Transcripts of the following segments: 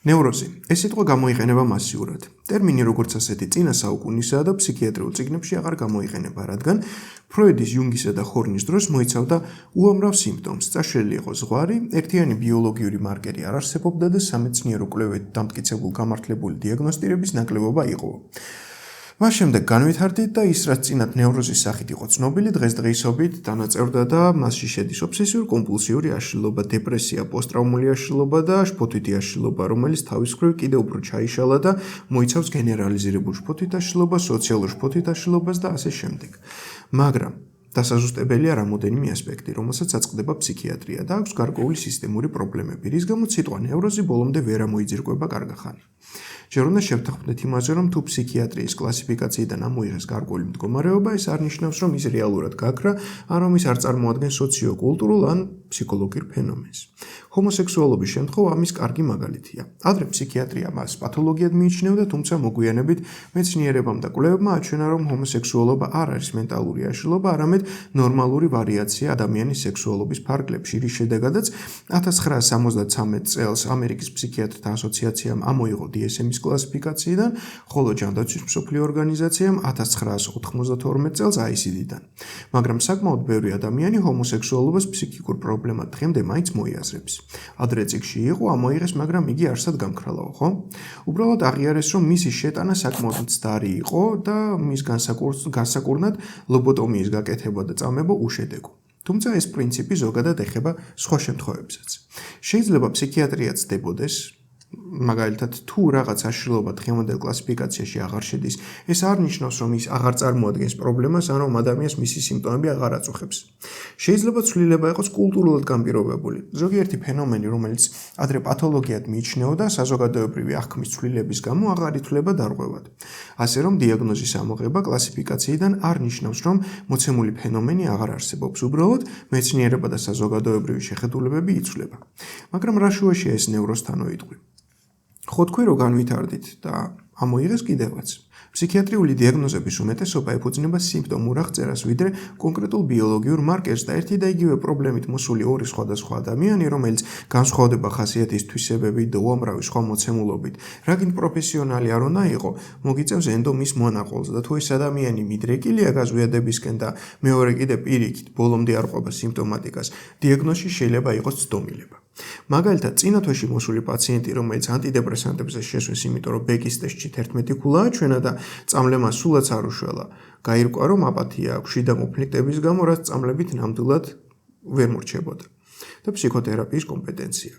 ნევროზი. ეს სიტყვა გამოიყენება მასიურად. ტერმინი როგორც ასეთი წინა საუკუნისაა და ფსიქიატრიულ წიგნებში აღარ გამოიყენება, რადგან ფროიდის, იუნგისა და ჰორნის დროს მოიცავდა უამრავ სიმპტომს. წაშლილი იყო ზღვარი, ერთიანი ბიოლოგიური მარკერი არ არსებობდა და სამეცნიერო კვლევით დამტკიცებულ გამართლებული დიაგნოსტირების ნაკლებობა იყო. მას შემდეგ განვითარდით და ის, რაც წინათ ნევროზის სახით იყო ცნობილი, დღესდღეობით დანაწევრდა და მასში შედის ობსესიურ-კომპულსიური აშლილობა, დეპრესია, პოსტტრაუმული აშლილობა და შფოთვითი აშლილობა, რომელიც თავის მხრივ კიდევ უფრო ჩაიშალა და მოიცავს გენერალიზირებულ შფოთვით აშლილობას, სოციალურ შფოთვით აშლილობას და ასე შემდეგ. მაგრამ დასაზუსტებელია რამოდენიმე ასპექტი, რომელსაც აწყდება ფსიქიატრია და აქვს გარკვეული სისტემური პრობლემები, რის გამოც სიტყვა ნევროზი ბოლომდე ვერ ამოიძირკვება კარგახანი. ჯერ უნდა შევთანხმდეთ იმაზე, რომ თუ ფსიქიატრიის კლასიფიკაციიდან ამოიღეს გარკვეული მდგომარეობა, ეს არ ნიშნავს, რომ ის რეალურად გაქრა, ან რომ ის არ წარმოადგენს სოციო-კულტურულ ან ფსიქოლოგიურ ფენომენს. ჰომოსექსუალობის შემთხვევა ამის კარგი მაგალითია. ადრე ფსიქიატრია მას პათოლოგიად მიიჩნევდა, თუმცა მოგვიანებით მეცნიერებამ და კვლევებმა აჩვენა, რომ ჰომოსექსუალობა არ არის მენტალური აშლილობა, არამედ ნორმალური ვარიაცია ადამიანის სექსუალობის ფარგლებში, რის შედეგადაც 1973 წელს ამერიკის ფსიქიატრთა ასოციაციამ ამოიღო DSM-ის კლასიფიკაციიდან, ხოლო ჯანდაცვის მსოფლიო ორგანიზაციამ 1992 წელს ICD-დან. მაგრამ საკმაოდ ბევრი ადამიანი ჰომოსექსუალობას ფსიქიკურ პრობლემად დღემდე მაინც მოიაზრებს. ადრე წიგში იყო, ამოიღეს, მაგრამ იგი არსად გამქრალაო, ხო? უბრალოდ აღიარეს, რომ მისი შეტანა საკმაოდ მცდარი იყო და მის განსაკურნად ლობოტომიის გაკეთება და წამება უშედეგო. თუმცა ეს პრინციპი ზოგადად ეხება სხვა შემთხვევებსაც. შეიძლება ფსიქიატრია ცდებოდეს, მაგალითად, თუ რაღაც აშლილობა დღევანდელ კლასიფიკაციაში აღარ შედის, ეს არ ნიშნავს, რომ ის აღარ წარმოადგენს პრობლემას, ან რომ ადამიანს მისი სიმპტომები აღარ აწუხებს. შეიძლება ცვლილება იყოს კულტურულად განპირობებული. ზოგიერთი ფენომენი, რომელიც ადრე პათოლოგიად მიიჩნეოდა, საზოგადოებრივი აღქმის ცვლილების გამო აღარ ითვლება დარღვევად. ასე რომ დიაგნოზის ამოღება კლასიფიკაციიდან არ ნიშნავს, რომ მოცემული ფენომენი აღარ არსებობს, უბრალოდ მეცნიერება და საზოგადოებრივი შეხედულებები იცვლება. მაგრამ რა შუაშია ეს ნევროზთანოიტყვი? ხო თქვი რომ განვითარდით და ამოიღეს კიდევაც. ფსიქიატრიული დიაგნოზების უმეტესობა ეფუძნება სიმპტომურ აღწერას, ვიდრე კონკრეტულ ბიოლოგიურ მარკერს და ერთი და იგივე პრობლემით მოსული ორი სხვადასხვა ადამიანი, რომელიც განსხვავდება ხასიათის თვისებებით და უამრავი სხვა მოცემულობით, რაგინ პროფესიონალი არ უნდა იყო, მოგიწევს ენდო მის მონაყოლს და თუ ეს ადამიანი მიდრეკილია გაზვიადებისკენ და მეორე კიდე პირიქით ბოლომდე არ ყვება სიმპტომატიკას, დიაგნოზში შეიძლება იყოს ცდომილება. მაგალითად, წინა თვეში მოსული პაციენტი, რომელიც ანტიდეპრესანტებზე შესვეს, იმიტომ რომ ბეკის ტესტში 11 ქულა აჩვენა და წამლემა სულაც არ უშველა, გაირკვა, რომ აპათია აქვს შიდა კონფლიქტების გამო, რაც წამლებით ნამდვილად ვერ მორჩებოდა და ფსიქოთერაპიის კომპეტენცია.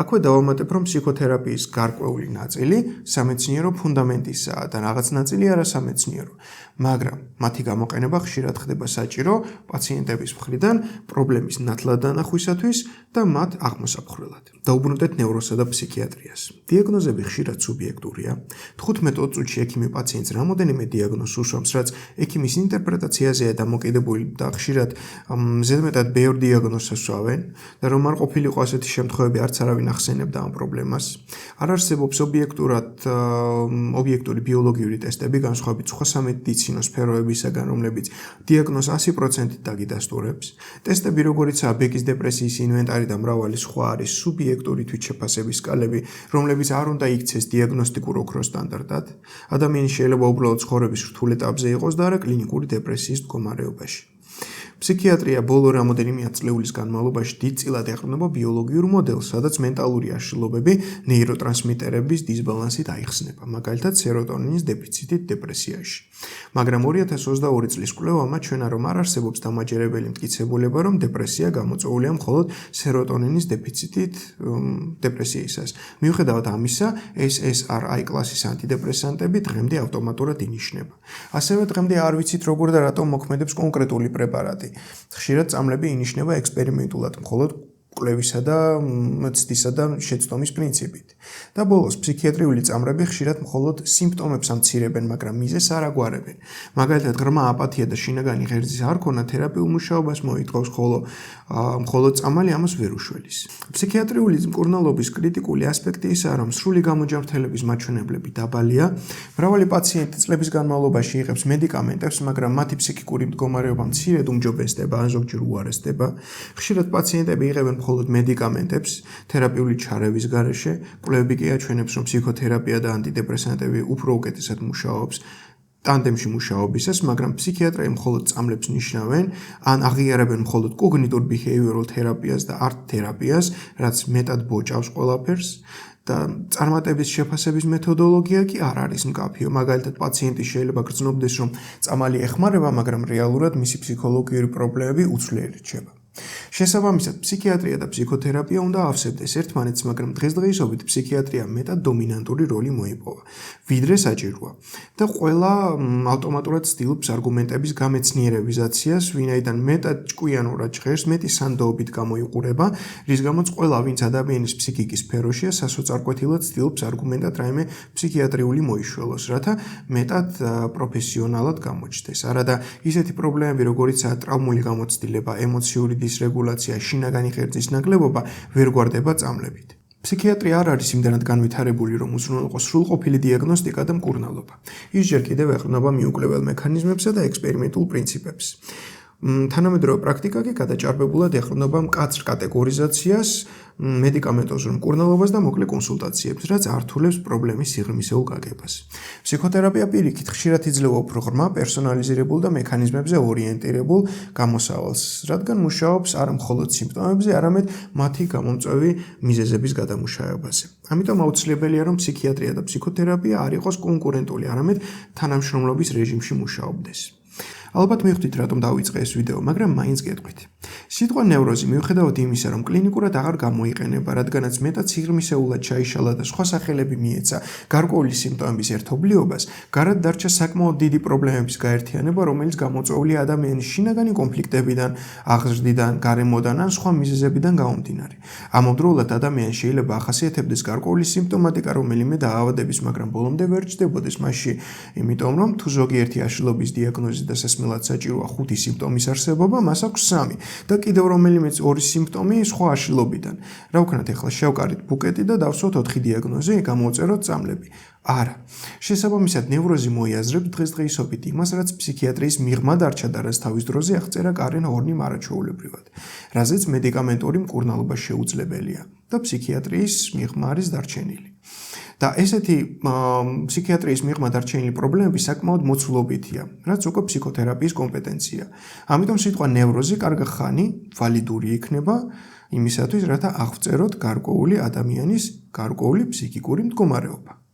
აქვე დავამატებ, რომ ფსიქოთერაპიის გარკვეული ნაწილი სამეცნიერო ფუნდამენტისაა და რაღაც ნაწილი არასამეცნიერო, მაგრამ მათი გამოყენება ხშირად ხდება საჭირო პაციენტების მხრიდან პრობლემის ნათლად დანახვისათვის და მათ აღმოსაფხრელად. დაუბრუნდეთ ნევროზსა და ფსიქიატრიას. დიაგნოზები ხშირად სუბიექტურია. 15 წუთში ექიმი პაციენტს რამოდენიმე დიაგნოზს უსვამს, რაც ექიმის ინტერპრეტაციაზეა დამოკიდებული და ხშირად ზედმეტად ბევრ დიაგნოზს ასვავენ და რომ არ ყოფილიყო ასეთი შემთხვევები არც არავინ ახსენებდა ამ პრობლემას. არ არსებობს ობიექტური ბიოლოგიური ტესტები, განსხვავებით სხვა სამედიცინო სფეროებისაგან, რომლებიც დიაგნოზს 100%-ით დაგიდასტურებს. ტესტები, როგორიცაა ბეკის დეპრესიის ინვენტარი და მრავალი სხვა, არის სუბიექტური თვითშეფასების სკალები, რომლებიც არ უნდა იქცეს დიაგნოსტიკურ ოქროს სტანდარტად. ადამიანი შეიძლება უბრალოდ ცხოვრების რთულ ეტაპზე იყოს და არა კლინიკური დეპრესიის მდგომარეობაში. ფსიქიატრია ბოლო რამოდენიმე ათწლეულის განმავლობაში დიდწილად ეყრდნობა ბიოლოგიურ მოდელს, სადაც მენტალური აშლილობები ნეიროტრანსმიტერების დისბალანსით აიხსნება, მაგალითად სეროტონინის დეფიციტით დეპრესიაში. მაგრამ 2022 წლის კვლევამ აჩვენა, რომ არ არსებობს დამაჯერებელი მტკიცებულება, რომ დეპრესია გამოწვეულია მხოლოდ სეროტონინის დეფიციტით დეპრესიისას. მიუხედავად ამისა, SSRI კლასის ანტიდეპრესანტები დღემდე ავტომატურად ინიშნება. ასევე დღემდე არ ვიცით, როგორ და რატომ მოქმედებს კონკრეტული პრეპარატი. ხშირად წამლები ინიშნება ექსპერიმენტულად, მხოლოდ კვლევისა და ცდისა და შეცდომის პრინციპით. და ბოლოს ფსიქიატრიული წამრები ხშირად მხოლოდ სიმპტომებს ამცირებენ, მაგრამ მიზეზს არ აგვარებენ. მაგალითად, ღრმა აპათია და შინაგანი ღერძის არქონა თერაპიულ მუშაობას მოითხოვს, ხოლო მხოლოდ წამალი ამას ვერ უშველის. ფსიქიატრიული მკურნალობის კრიტიკული ასპექტი ისაა, რომ სრული გამოჯანმრთელების მაჩვენებლები დაბალია. მრავალი პაციენტი წლების განმავლობაში იღებს მედიკამენტებს, მაგრამ მათი ფსიქიკური მდგომარეობა მცირედ უმჯობესდება ან ზოგჯერ უარესდება. ხშირად პაციენტები იღებენ მხოლოდ მედიკამენტებს თერაპიული ჩარევის გარეშე. კვლევები კი აჩვენებს, რომ ფსიქოთერაპია და ანტიდეპრესანტები უფრო უკეთესად მუშაობს ტანდემში მუშაობისას, მაგრამ ფსიქიატრები მხოლოდ წამლებს ნიშნავენ, ან აღიარებენ მხოლოდ კოგნიტურ ბიჰევიორალ თერაპიას და არტ თერაპიას, რაც მეტად ბოჭავს ყველაფერს. და წარმატების შეფასების მეთოდოლოგია კი არ არის მკაფიო. მაგალითად, პაციენტი შეიძლება გრძნობდეს, რომ წამალი ეხმარება, მაგრამ რეალურად მისი ფსიქოლოგიური პრობლემები უცვლელი რჩება. შესაბამისად, ფსიქიატრია და ფსიქოთერაპია უნდა ავსებდეს ერთმანეთს, მაგრამ დღესდღეობით ფსიქიატრიამ მეტად დომინანტური როლი მოიპოვა, ვიდრე საჭიროა. და ყველა ავტომატურად ცდილობს არგუმენტების გამეცნიერებიზაციას, ვინაიდან მეტად ჭკვიანურად ჟღერს, მეტი სანდოობით გამოიყურება, რის გამოც ყველა, ვინც ადამიანის ფსიქიკის სფეროშია, სასოწარკვეთილად ცდილობს არგუმენტად რაიმე ფსიქიატრიული მოიშველოს, რათა მეტად პროფესიონალად გამოჩნდეს. არადა ისეთი პრობლემები, როგორიცაა ტრავმული გამოცდილება, ემოციური დისრეგულაცია, შინაგანი ღერძის ნაკლებობა ვერ გვარდება წამლებით. ფსიქიატრია არ არის იმდანად განვითარებული, რომ უზრუნველყოს სრულყოფილი დიაგნოსტიკა და მკურნალობა. ის ჯერ კიდევ ეყრდნობა მიუკლებელ მექანიზმებსა და ექსპერიმენტულ პრინციპებს. თანამედროვე პრაქტიკა კი გადაჭარბებულად ეყრდნობა მკაცრ კატეგორიზაციას, მედიკამენტოზურ მკურნალობას და მოკლე კონსულტაციებს, რაც ართულებს პრობლემის სიღრმისეულ გაგებას. ფსიქოთერაპია პირიქით ხშირად იძლევა უფრო ღრმა, პერსონალიზირებულ და მექანიზმებზე ორიენტირებულ გამოსავალს, რადგან მუშაობს არა მხოლოდ სიმპტომებზე, არამედ მათი გამომწვევი მიზეზების გადამუშავებაზე. ამიტომ აუცილებელია, რომ ფსიქიატრია და ფსიქოთერაპია არ იყოს კონკურენტული, არამედ თანამშრომლობის რეჟიმში მუშაობდეს. ალბათ მივხვდით, რატომ დავიწყე ეს ვიდეო, მაგრამ მაინც გეტყვით. სიტყვა ნევროზი მიუხედავად იმისა, რომ კლინიკურად აღარ გამოიყენება, რადგანაც მეტად სიღრმისეულად ჩაიშალა და სხვა სახელები მიეცა გარკვეული სიმპტომების ერთობლიობას, გარად დარჩა საკმაოდ დიდი პრობლემების გაერთიანება, რომელიც გამოწვეულია ადამიანის შინაგანი კონფლიქტებიდან, აღზრდიდან, გარემოდან ან სხვა მიზეზებიდან გამომდინარე. ამავდროულად ადამიანს შეიძლება ახასიათებდეს გარკვეული სიმპტომატიკა, რომელიმე დაავადების, მაგრამ ბოლომდე ვერ ჩნდებოდეს მასში, იმიტომ რომ თუ ზოგიერთი აშლილობის დიაგნოზი და სასმელად საჭიროა 5 სიმპტომის არსებობა, მას აქვს 3 და კიდევ რომელიმე 2 სიმპტომი სხვა აშლილობიდან. რა ვქნათ ახლა შევკარით ბუკეტი და დავსვათ 4 დიაგნოზი, გამოვწეროთ წამლები. არა. შესაბამისად, ნევროზი მოიაზრებს დღესდღეობით იმას, რაც ფსიქიატრიის მიღმა დარჩა და რაც თავის დროზე აღწერა კარენ ჰორნიმ არაჩვეულებრივად, რაზეც მედიკამენტური მკურნალობა შეუძლებელია და ფსიქიატრიის მიღმა არის დარჩენილი. და ესეთი ფსიქიატრიის მიღმა დარჩენილი პრობლემები საკმაოდ მოცულობითია, რაც უკვე ფსიქოთერაპიის კომპეტენცია. ამიტომ სიტყვა ნევროზი კარგი ხანი ვალიდური იქნება იმისათვის, რათა აღწეროთ გარკვეული ადამიანის გარკვეული ფსიქიკური მდგომარეობა.